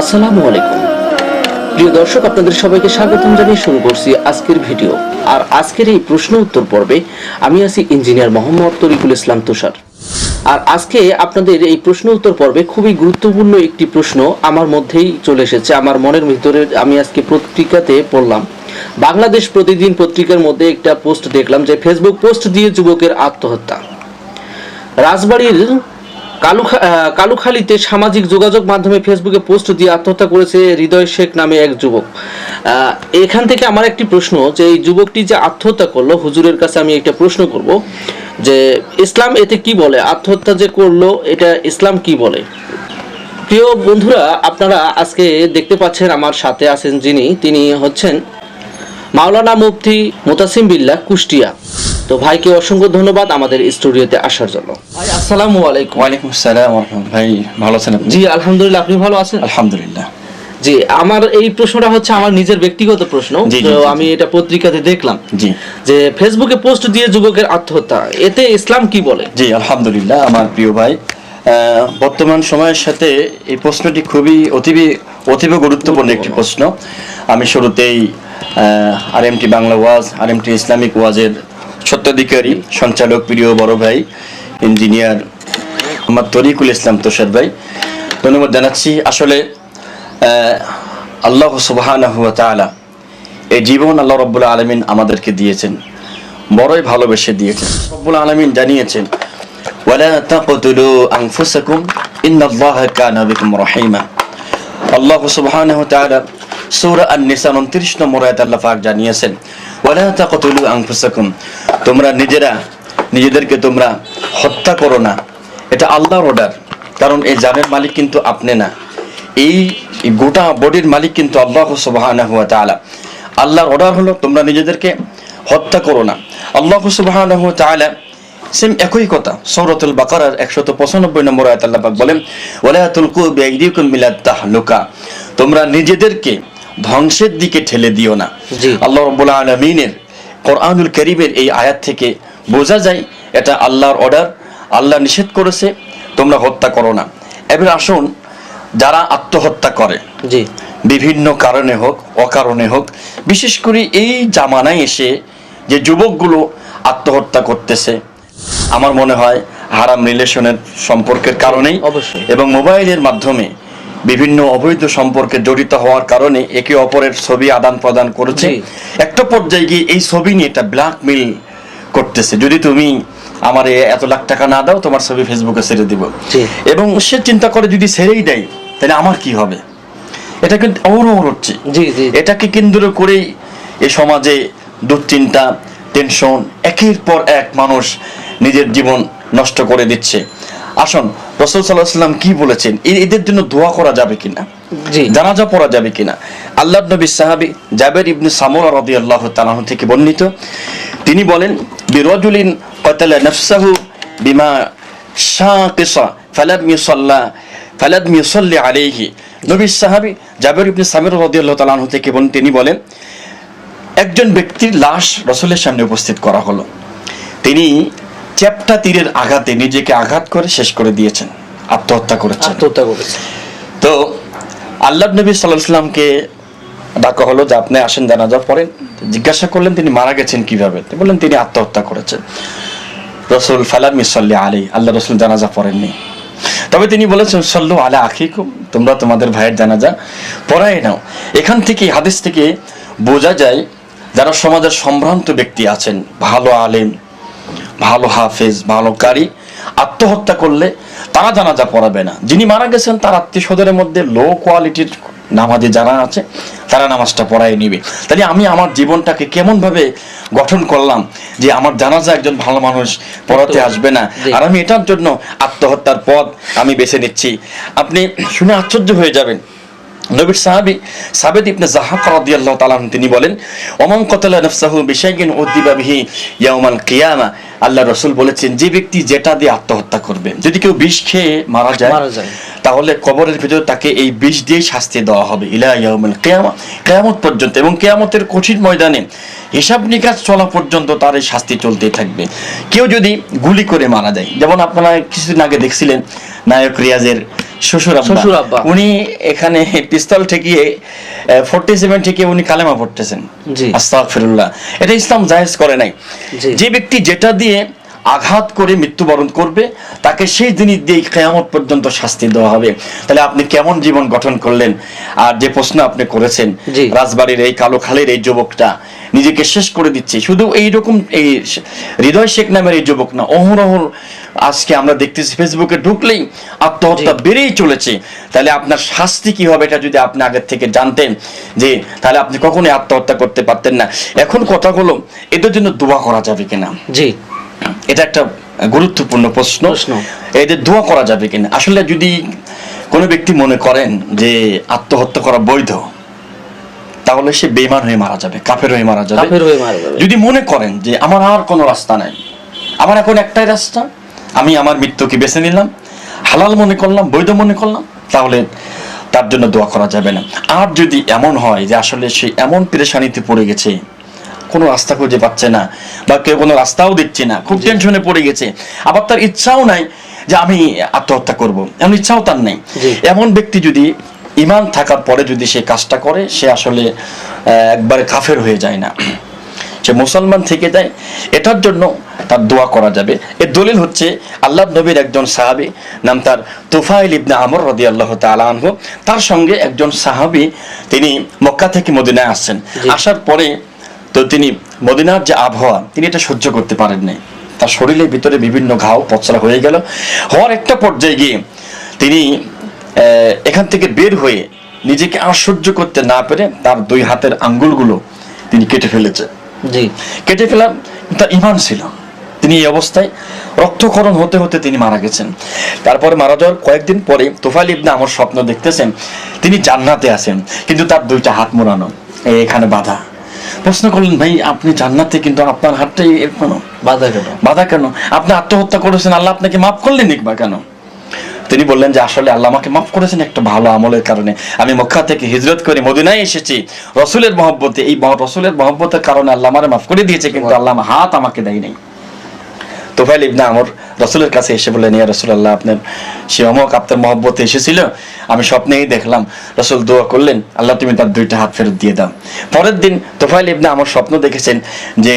আসসালামু আলাইকুম প্রিয় দর্শক, আপনাদের সবাইকে স্বাগতম জানিয়ে শুরু করছি আজকের ভিডিও। আর আজকের এই প্রশ্ন উত্তর পর্বে আমি আছি ইঞ্জিনিয়ার মোহাম্মদ তরিকুল ইসলাম তুষার। আর আজকে আপনাদের এই প্রশ্ন উত্তর পর্বে খুবই গুরুত্বপূর্ণ একটি প্রশ্ন আমার মধ্যেই চলে এসেছে, আমার মনের ভিতরে। আমি আজকে পত্রিকাতে পড়লাম, বাংলাদেশ প্রতিদিন পত্রিকার মধ্যে একটা পোস্ট দেখলাম যে ফেসবুক পোস্ট দিয়ে যুবকের আত্মহত্যা। রাজবাড়ীর কালুখালীতে সামাজিক যোগাযোগ মাধ্যমে ফেসবুকে পোস্ট দিয়ে আত্মহত্যা করেছে হৃদয় শেখ নামে এক যুবক। এখান থেকে আমার একটি প্রশ্ন, যে এই যুবকটি যে আত্মহত্যা করলো, হুজুরের কাছে আমি একটা প্রশ্ন করব যে ইসলাম এতে কি বলে? আত্মহত্যা যে করলো, এটা ইসলাম কি বলে? প্রিয় বন্ধুরা, আপনারা আজকে দেখতে পাচ্ছেন আমার সাথে আছেন যিনি, তিনি হচ্ছেন মাওলানা মুফতি মুতাসিম বিল্লাহ, কুষ্টিয়া। তো ভাইকে অসংখ্য ধন্যবাদ আমাদের স্টুডিওতে আসার জন্য। ভাই আসসালামু আলাইকুম। ওয়ালাইকুম আসসালাম ওয়া রাহমাতুল্লাহ। ভাই ভালো আছেন আপনি? জি আলহামদুলিল্লাহ, আপনি ভালো আছেন? আলহামদুলিল্লাহ। জি, আমার এই প্রশ্নটা হচ্ছে আমার নিজের ব্যক্তিগত প্রশ্ন। তো আমি এটা পত্রিকাতে দেখলাম জি যে ফেসবুকে পোস্ট দিয়ে যুবকের আত্মহত্যা, এতে ইসলাম কি বলে? জি আলহামদুলিল্লাহ। আমার প্রিয় ভাই, বর্তমান সময়ের সাথে এই প্রশ্নটি খুবই অতীব গুরুত্বপূর্ণ একটি প্রশ্ন। আমি শুরুতেই আরএমটি বাংলা ওয়াজ, আরএমটি ইসলামিক ওয়াজের সত্ত্বাধিকারী সঞ্চালক প্রিয় বড় ভাই ইঞ্জিনিয়ার মোহাম্মদ তরিকুল ইসলাম তুষার ভাই ধন্যবাদ জানাচ্ছি। আসলে আল্লাহ সুবহানাহু ওয়া তাআলা এই জীবন আল্লাহ রাব্বুল আলামিন আমাদেরকে দিয়েছেন, বড়ই ভালোবেসে দিয়েছেন। রাব্বুল আলামিন জানিয়েছেন, ওয়ালা তাকতুলু আনফুসাকুম ইন্নাল্লাহা কানা বিকুম রাহিমা। আল্লাহ সুবহানাহু ওয়া তাআলা সূরা আন-নিসা 29 নম্বর আয়াতে আল্লাহ পাক জানিয়েছেন, ওয়ালা তাকতুলু আনফুসাকুম, তোমরা নিজেদেরকে তোমরা হত্যা করো না। এটা আল্লাহর অর্ডার, কারণ এই জানের মালিক কিন্তু আপনি না, এই গোটা বডির মালিক কিন্তু আল্লাহ সুবহানাহু ওয়া তাআলা। আল্লাহর অর্ডার হলো তোমরা নিজেদেরকে হত্যা করো না। আল্লাহ সুবহানাহু ওয়া তাআলা সেম একই কথা সূরাতুল বাকারার 195 নম্বর আয়াতে আল্লাহ পাক বলেন, ওয়ালা তুলকু বিআইদিকুম ইলা তাহলুকা, তোমরা নিজেদেরকে ধ্বংসের দিকে ঠেলে দিও না। আল্লাহ রাব্বুল আলামিনের কোরআনুল কারীমের এই আয়াত থেকে বোঝা যায় এটা আল্লাহর অর্ডার, আল্লাহ নিষেধ করেছে তোমরা হত্যা করো না। এবার আসুন, যারা আত্মহত্যা করে বিভিন্ন কারণে হোক অকারণে হোক, বিশেষ করে এই জামানায় এসে যে যুবকগুলো আত্মহত্যা করতেছে, আমার মনে হয় হারাম রিলেশনের সম্পর্কের কারণেই এবং মোবাইলের মাধ্যমে বিভিন্ন অবৈধ সম্পর্কে জড়িত হওয়ার কারণে একে অপরের ছবি আদান প্রদান করেছে। একটা পর্যায়ে গিয়ে এই ছবি নিয়ে এটা ব্ল্যাকমেল করতেছে, যদি তুমি আমার এত লাখ টাকা না দাও তোমার ছবি ফেসবুকে ছেড়ে দিব। এবং সে চিন্তা করে যদি ছেড়েই দেয় তাহলে আমার কি হবে। এটা কিন্তু অহরহ হচ্ছে। এটাকে কেন্দ্র করেই এই সমাজে দুশ্চিন্তা, টেনশন, একের পর এক মানুষ নিজের জীবন নষ্ট করে দিচ্ছে। আসুন, রাসূল সাল্লাল্লাহু আলাইহি ওয়াসাল্লাম কি বলেছেন, এদের জন্য দোয়া করা যাবে কিনা, জানাজা পড়া যাবে কিনা? আল্লাহর নবী সাহাবী জাবের ইবনে সামুরা রাদিয়াল্লাহু তাআলা থেকে বর্ণিত, তিনি বলেন, বিরাজুলিন ক্বাতালা নাফসাহু বিমা শাকিসা ফালাম ইউসাল্লি আলাইহি। নবী সাহাবী জাবের ইবনে সামুরা রাদিয়াল্লাহু তাআলা থেকে বলেন, তিনি বলেন, একজন ব্যক্তির লাশ রাসূলের সামনে উপস্থিত করা হলো, তিনি চ্যাপ্টা তীরের আঘাতে নিজেকে আঘাত করে শেষ করে দিয়েছেন, আত্মহত্যা করেছেন। তো আল্লাহর নবী সাল্লাল্লাহু আলাইহি ওয়াসাল্লামকে ডাকা হলো যে আপনি আসেন জানাজা পড়েন। জিজ্ঞাসা করলেন তিনি মারা গেছেন কিভাবে, বললেন তিনি আত্মহত্যা করেছেন। রাসূল ফালাম ইউসাল্লি আলাইহি, আল্লাহ রাসূল জানাজা পড়েননি। তবে তিনি বলেছেন, সাল্লু আলা আখিকুম, তোমরা তোমাদের ভাইয়ের জানাজা পড়াই নাও। এখান থেকে, হাদিস থেকে বোঝা যায় যারা সমাজের সম্ভ্রান্ত ব্যক্তি আছেন, ভালো আলেম, ভালো হাফেজ, ভালো কারি, আত্মহত্যা করলে তারা জানাজা পড়াবে না। যিনি মারা গেছেন তার আত্মীয় স্বজনের মধ্যে লো কোয়ালিটির নামাজি যারা আছে তারা নামাজটা পড়াই নিবে। তাহলে আমি আমার জীবনটাকে কেমন ভাবে গঠন করলাম যে আমার জানাজা একজন ভালো মানুষ পড়াতে আসবে না, আর আমি এটার জন্য আত্মহত্যার পথ আমি বেছে নিচ্ছি। আপনি শুনে আশ্চর্য হয়ে যাবেন, নবীর সাহাবী সাবেদ ইবনে জাহাক রাদিয়াল্লাহু তাআলা তিনি বলেন, ওমান কাতালা নাফসাহু বিশাইইন উযিবা বিহি ইয়াউমাল কিয়ামা। আল্লাহ রাসূল বলেছেন, যে ব্যক্তি যেটা দিয়ে আত্মহত্যা করবে, যদি কেউ বিষ খেয়ে মারা যায় তাহলে কবরের ভিতরে তাকে এই বিষ দিয়ে শাস্তি দেওয়া হবে ইলা ইয়াউমিল কিয়ামা, কিয়ামত পর্যন্ত। এবং কিয়ামতের কঠিন ময়দানে হিসাব নিকাশ চলা পর্যন্ত তার এই শাস্তি চলতেই থাকবে। কেউ যদি গুলি করে মারা যায়, যেমন আপনারা কিছুদিন আগে দেখছিলেন নায়ক রিয়াজের শ্বশুর আব্বা উনি এখানে পিস্তল ঠেকিয়ে 47 থেকে উনি কালেমা পড়তেছেন। জি। আস্তাগফিরুল্লাহ। এটা ইসলাম জায়েজ করে নাই। জি। যে ব্যক্তি যেটা দিয়ে আঘাত করে মৃত্যুবরণ করবে তাকে সেই জিনিস দিয়ে কিয়ামত পর্যন্ত শাস্তি দেওয়া হবে। তাহলে আপনি কেমন জীবন গঠন করলেন? আর যে প্রশ্ন আপনি করেছেন, জি। রাজবাড়ির এই কালোখালীর এই যুবকটা নিজেকে শেষ করে দিচ্ছে, শুধু এইরকম এই হৃদয় শেখ নামের এই যুবক না, অহরহ আজকে আমরা দেখতেছি ফেসবুকে ঢুকলেই আত্মহত্যা বেড়েই চলেছে। তাহলে আপনার শাস্তি কি হবে এটা যদি আপনি আগের থেকে জানতেন, যে তাহলে আপনি কখনোই আত্মহত্যা করতে পারতেন না। এখন কথা হলো এদের জন্য দোয়া করা যাবে কিনা। জি, এটা একটা গুরুত্বপূর্ণ প্রশ্ন। এদের দোয়া করা যাবে কিনা। আসলে যদি কোনো ব্যক্তি মনে করেন যে আত্মহত্যা করা বৈধ, তাহলে সে বেঈমান হয়ে মারা যাবে, কাফের হয়ে মারা যাবে। যদি মনে করেন যে আমার আর কোনো রাস্তা নাই, আমার এখন একটাই রাস্তা, আমি আমার মৃত্যুকে বেছে নিলাম, হালাল মনে করলাম, বৈধ মনে করলাম, তাহলে তার জন্য দোয়া করা যাবে না। আর যদি এমন হয় যে আসলে সে এমন পেরেশানিতে পড়ে গেছে, কোনো রাস্তা খুঁজে পাচ্ছে না, বা কেউ কোনো রাস্তাও দিচ্ছে না, খুব টেনশনে পড়ে গেছে, আবার তার ইচ্ছাও নাই যে আমি আত্মহত্যা করব, এমন ইচ্ছাও তার নেই, এমন ব্যক্তি যদি ঈমান থাকার পরে যদি সে কাজটা করে, সে আসলে একবারে কাফের হয়ে যায় না, সে মুসলমান থেকে যায়। এটার জন্য তার দোয়া করা যাবে। এর দলিল হচ্ছে আল্লাহর নবীর একজন সাহাবী, নাম তার তুফাইল ইবনে আমর রাদিয়াল্লাহু তাআলা আনহু। তার সঙ্গে একজন সাহাবী, তিনি মক্কা থেকে মদিনায় আসছেন। আসার পরে তো তিনি মদিনার যে আবহাওয়া, তিনি এটা সহ্য করতে পারেন নাই। তার শরীরের ভিতরে বিভিন্ন ঘাও পচরা হয়ে গেল। হওয়ার একটা পর্যায়ে গিয়ে তিনি এখান থেকে বের হয়ে নিজেকে আর সহ্য করতে না পেরে তার 2 হাতের আঙ্গুলগুলো তিনি কেটে ফেলেছে। জি, কেটে ফেলার তার ঈমান ছিল। তিনি এই অবস্থায় রক্তক্ষরণ হতে হতে তিনি মারা গেছেন। তারপরে মারা যাওয়ার কয়েকদিন পরে তুফাইল ইবনে আমর স্বপ্ন দেখতেছেন তিনি জান্নাতে আছেন, কিন্তু তার 2টা হাত মোড়ানো, এখানে বাঁধা। প্রশ্ন করলেন, ভাই আপনি জান্নাতে, কিন্তু আপনার হাতটাই এখনো বাঁধা কেন? আপনি আত্মহত্যা করেছেন, আল্লাহ আপনাকে মাফ করলেন বা কেন? তিনি বললেন যে আসলে আল্লাহ আমাকে মাফ করেছেন একটা ভালো আমলের কারণে। আমি মক্কা থেকে হিজরত করে মদিনায় এসেছি রাসূলের মহব্বতে, এই রাসূলের মহব্বতের কারণে আল্লাহ আমারে মাফ করে দিয়েছে, কিন্তু আল্লাহ আমার হাত আমাকে দেয় নাই। তুফাইল ইবনে আমর রাসূলের কাছে এসে বললেন, ইয়া রাসূলুল্লাহ, আপনার সে অমুক আপনার মহব্বতে এসেছিল, আমি স্বপ্নেই দেখলাম। রাসূল দোয়া করলেন, আল্লাহ তুমি তার 2টা হাত ফেরত দিয়ে দাও। পরের দিন তুফাইল ইবনে আমর স্বপ্ন দেখেছেন যে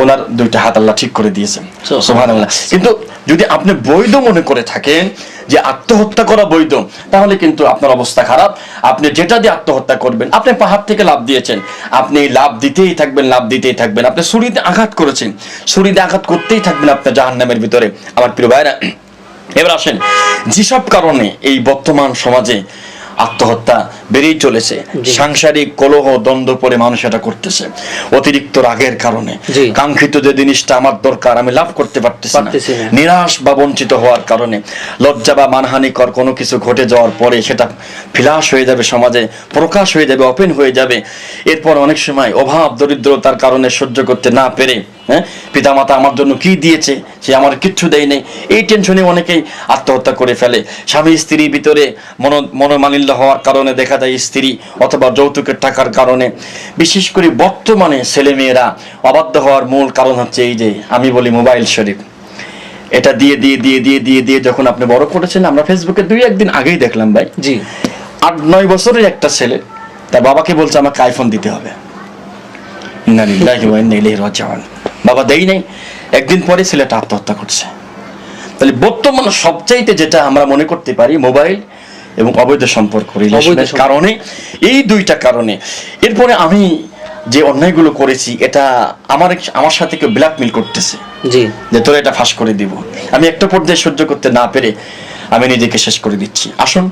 ওনার 2টা হাত আল্লাহ ঠিক করে দিয়েছেন। সুবহানাল্লাহ। কিন্তু যদি আপনি বৈধ মনে করে থাকেন যে আত্মহত্যা করা বৈধ, তাহলে কিন্তু আপনার অবস্থা খারাপ। আপনি যেটা দিয়ে আত্মহত্যা করবেন, আপনি পাহাড় থেকে লাফ দিয়েছেন, আপনি লাফ দিতেই থাকবেন, লাফ দিতেই থাকবেন। আপনি ছুরিতে আঘাত করেছেন, ছুরিতে আঘাত করতেই থাকবেন আপনার জাহান্নামের ভিতরে। আমার প্রিয় ভাইরা, এবার আসেন, যেসব কারণে এই বর্তমান সমাজে আত্মহত্যা বেড়েই চলেছে, সাংসারিক কলহ দ্বন্দ্ব পরে মানুষ এটা করতেছে অতিরিক্ত রাগের কারণে, কাঙ্ক্ষিত যে জিনিসটা আমার দরকার আমি লাভ করতে পারতেছি না, নিরাশ বা বঞ্চিত হওয়ার কারণে, লজ্জা বা মানহানিকর কোনো কিছু ঘটে যাওয়ার পরে সেটা ফিলাস হয়ে যাবে, সমাজে প্রকাশ হয়ে যাবে, ওপেন হয়ে যাবে। এরপর অনেক সময় অভাব দরিদ্রতার কারণে সহ্য করতে না পেরে, পিতামাতা আমার জন্য কি দিয়েছে, সে আমার কিচ্ছু দেয় নেই, এই টেনশনে অনেকেই আত্মহত্যা করে ফেলে। স্বামী স্ত্রীর ভিতরে মনোমালিন্য হওয়ার কারণে দেখা যায় স্ত্রী অথবা যৌতুকের টাকার কারণে, বিশেষ করে বর্তমানে ছেলেমেয়েরা অবাধ্য হওয়ার মূল কারণ হচ্ছে এই যে আমি বলি মোবাইল শরীফ। এটা দিয়ে দিয়ে দিয়ে দিয়ে দিয়ে দিয়ে যখন আপনি বড় করেছেন, আমরা ফেসবুকে 2-1 দিন আগেই দেখলাম ভাই, 8-9 বছরের একটা ছেলে তার বাবাকে বলছে আমাকে আইফোন দিতে হবে। ইন্না লিল্লাহি ওয়া ইন্না ইলাইহি রাজিউন। বাবা দেই নাই, একদিন পরে ছেলেটা আত্মহত্যা করছে। তাহলে বর্তমানে সবচাইতে যেটা আমরা মনে করতে পারি, মোবাইল এবং অবৈধ সম্পর্ক, রিলেশনের কারণে, এই 2টা কারণে। এরপরে আমি যে অন্যায়গুলো করেছি, এটা আমার সাথে কেউ ব্ল্যাকমেল করতেছে যে তোরা এটা ফাঁস করে দিব, আমি একটা পর্যায়ে সহ্য করতে না পেরে আমি নিজেকে শেষ করে দিচ্ছি। আসুন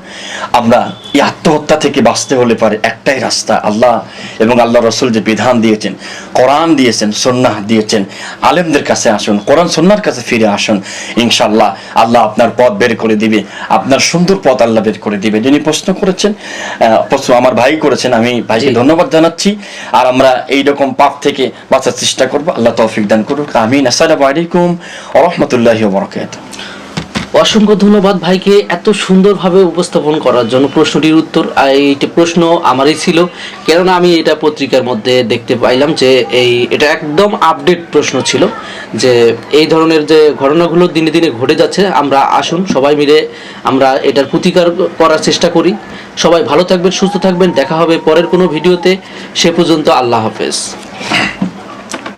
আমরা এই আত্মহত্যা থেকে বাঁচতে হলে পারে একটাই রাস্তা, আল্লাহ এবং আল্লাহ রসুল যে বিধান দিয়েছেন, কোরআন দিয়েছেন, সুন্নাহ দিয়েছেন, আলেমদের কাছে আসুন, কোরআন সুন্নাহর কাছে ফিরে আসুন। ইনশাআল্লাহ আল্লাহ আপনার পথ বের করে দিবে, আপনার সুন্দর পথ আল্লাহ বের করে দিবে। যিনি প্রশ্ন করেছেন, প্রশ্ন আমার ভাই করেছেন, আমি ভাইকে ধন্যবাদ জানাচ্ছি। আর আমরা এইরকম পাপ থেকে বাঁচার চেষ্টা করবো। আল্লাহ তৌফিক দান করুক, আমিন। আসসালামু আলাইকুম ওয়া রাহমাতুল্লাহি ওয়া বারাকাতুহু। অসংখ্য ধন্যবাদ ভাইকে এত সুন্দরভাবে উপস্থাপন করার জন্য। প্রশ্নটির উত্তর এইটা প্রশ্ন আমারই ছিল, কেননা আমি এটা পত্রিকার মধ্যে দেখতে পাইলাম যে এটা একদম আপডেট প্রশ্ন ছিল যে এই ধরনের যে ঘটনাগুলো দিনে দিনে ঘটে যাচ্ছে, আমরা আসুন সবাই মিলে আমরা এটার প্রতিকার করার চেষ্টা করি। সবাই ভালো থাকবেন, সুস্থ থাকবেন, দেখা হবে পরের কোনো ভিডিওতে। সে পর্যন্ত আল্লাহ হাফেজ।